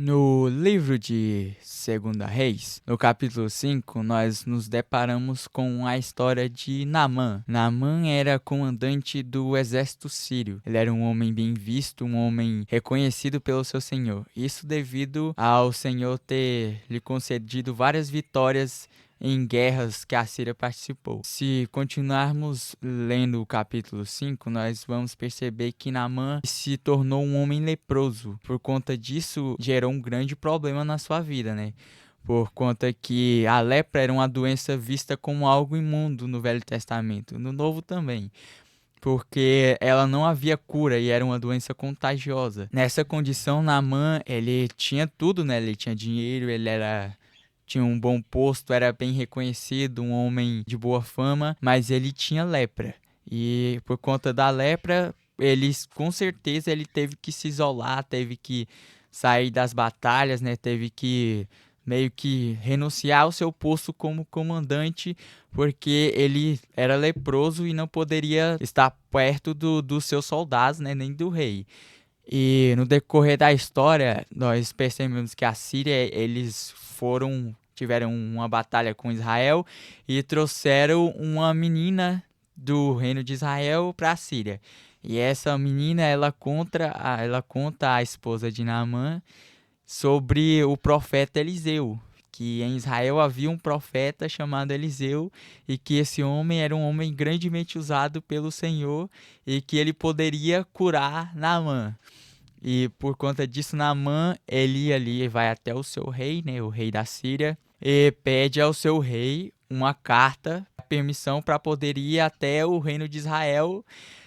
No livro de Segunda Reis, no capítulo 5, nós nos deparamos com a história de Naamã. Naamã era comandante do exército sírio. Ele era um homem bem visto, um homem reconhecido pelo seu senhor. Isso devido ao Senhor ter lhe concedido várias vitórias em guerras que a Síria participou. Se continuarmos lendo o capítulo 5, nós vamos perceber que Naamã se tornou um homem leproso. Por conta disso, gerou um grande problema na sua vida, né? Por conta que a lepra era uma doença vista como algo imundo no Velho Testamento, no Novo também, porque ela não havia cura e era uma doença contagiosa. Nessa condição, Naamã, ele tinha tudo, né? Ele tinha dinheiro, tinha um bom posto, era bem reconhecido, um homem de boa fama, mas ele tinha lepra. E por conta da lepra, com certeza, ele teve que se isolar, teve que sair das batalhas, né? Teve que meio que renunciar ao seu posto como comandante, porque ele era leproso e não poderia estar perto dos seus soldados, né? Nem do rei. E no decorrer da história, nós percebemos que a Síria, tiveram uma batalha com Israel e trouxeram uma menina do reino de Israel para a Síria. E essa menina, ela conta à esposa de Naamã sobre o profeta Eliseu, que em Israel havia um profeta chamado Eliseu e que esse homem era um homem grandemente usado pelo Senhor e que ele poderia curar Naamã. E por conta disso, Naamã, ele ali vai até o seu rei, né, o rei da Síria, e pede ao seu rei uma carta, permissão para poder ir até o reino de Israel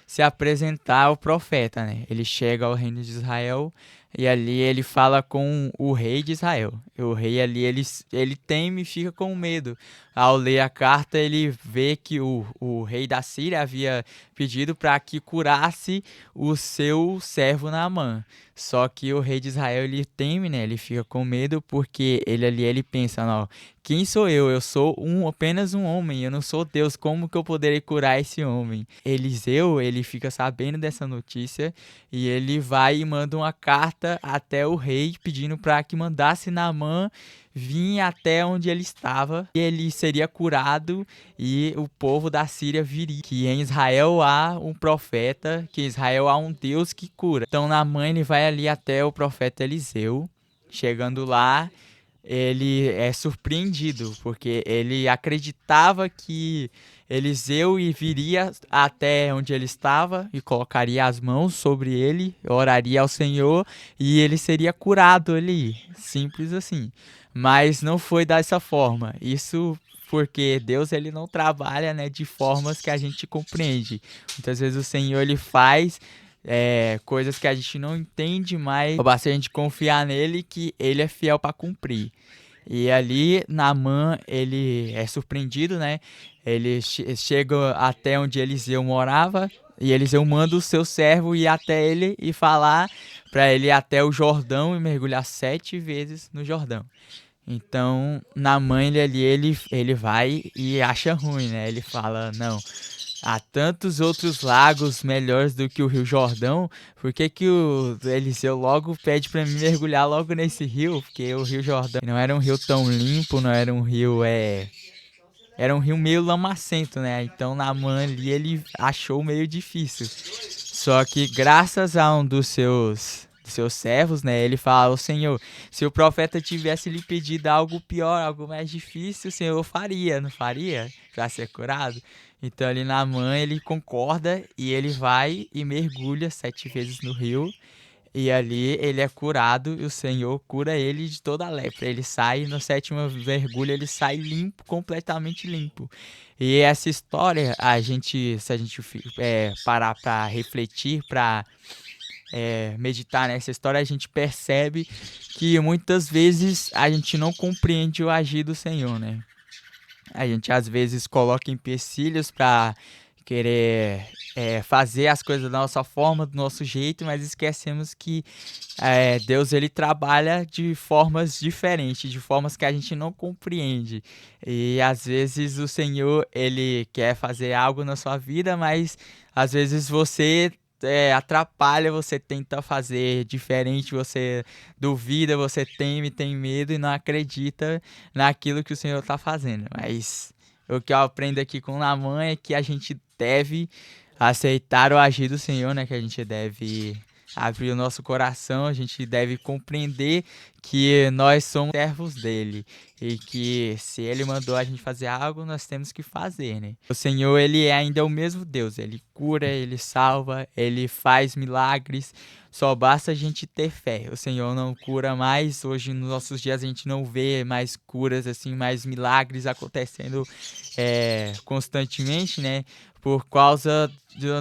se apresentar ao profeta, né? Ele chega ao reino de Israel e ali ele fala com o rei de Israel. E o rei ali, ele teme e fica com medo. Ao ler a carta, ele vê que o rei da Síria havia pedido para que curasse o seu servo Naamã. Só que o rei de Israel, ele teme, né? Ele fica com medo porque ele pensa, não, quem sou eu? Eu sou apenas um homem, eu não sou Deus, como que eu poderei curar esse homem? Eliseu, ele fica sabendo dessa notícia e ele vai e manda uma carta até o rei pedindo para que mandasse Naamã vir até onde ele estava e ele seria curado e o povo da Síria viria. Que em Israel há um profeta, que em Israel há um Deus que cura. Então Naamã, ele vai ali até o profeta Eliseu. Chegando lá, ele é surpreendido, porque ele acreditava que Eliseu viria até onde ele estava e colocaria as mãos sobre ele, oraria ao Senhor e ele seria curado ali, simples assim. Mas não foi dessa forma. Isso porque Deus, ele não trabalha, né, de formas que a gente compreende. Muitas vezes o Senhor, ele faz coisas que a gente não entende, mas basta a gente confiar nele que ele é fiel para cumprir. E ali Naamã, ele é surpreendido, né? Ele chega até onde Eliseu morava e Eliseu manda o seu servo ir até ele e falar para ele ir até o Jordão e mergulhar 7 vezes no Jordão. Então, Naamã, ele vai e acha ruim, né? Ele fala, não, há tantos outros lagos melhores do que o Rio Jordão, por que que o Eliseu logo pede para mim mergulhar logo nesse rio? Porque o Rio Jordão não era um rio tão limpo, não era um rio, era um rio meio lamacento, né? Então Naamã ali, ele achou meio difícil. Só que graças a um dos seus servos, né? Ele fala, ô Senhor, se o profeta tivesse lhe pedido algo pior, algo mais difícil, o Senhor faria, não faria? Pra ser curado? Então ali Naamã, ele concorda e ele vai e mergulha 7 vezes no rio. E ali ele é curado e o Senhor cura ele de toda a lepra. Ele sai, no sétimo mergulho, ele sai limpo, completamente limpo. E essa história, se a gente parar para refletir, para meditar nessa história, a gente percebe que muitas vezes a gente não compreende o agir do Senhor, né? A gente às vezes coloca empecilhos para querer fazer as coisas da nossa forma, do nosso jeito, mas esquecemos que Deus, ele trabalha de formas diferentes, de formas que a gente não compreende. E às vezes o Senhor, ele quer fazer algo na sua vida, mas às vezes você atrapalha, você tenta fazer diferente, você duvida, você teme, tem medo e não acredita naquilo que o Senhor está fazendo. Mas o que eu aprendo aqui com Naamã é que a gente deve aceitar o agir do Senhor, né? Que a gente deve abrir o nosso coração, a gente deve compreender que nós somos servos dele e que se ele mandou a gente fazer algo, nós temos que fazer, né? O Senhor, ele é ainda o mesmo Deus, ele cura, ele salva, ele faz milagres, só basta a gente ter fé. O Senhor não cura mais, hoje nos nossos dias a gente não vê mais curas assim, mais milagres acontecendo constantemente, né? Por causa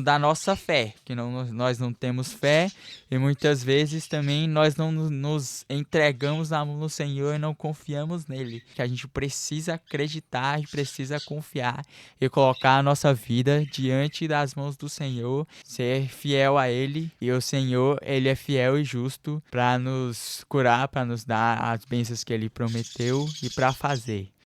da nossa fé, que nós não temos fé e muitas vezes também nós não nos entregamos na mão do Senhor e não confiamos nele. Que a gente precisa acreditar e precisa confiar e colocar a nossa vida diante das mãos do Senhor, ser fiel a ele, e o Senhor, ele é fiel e justo para nos curar, para nos dar as bênçãos que ele prometeu e para fazer.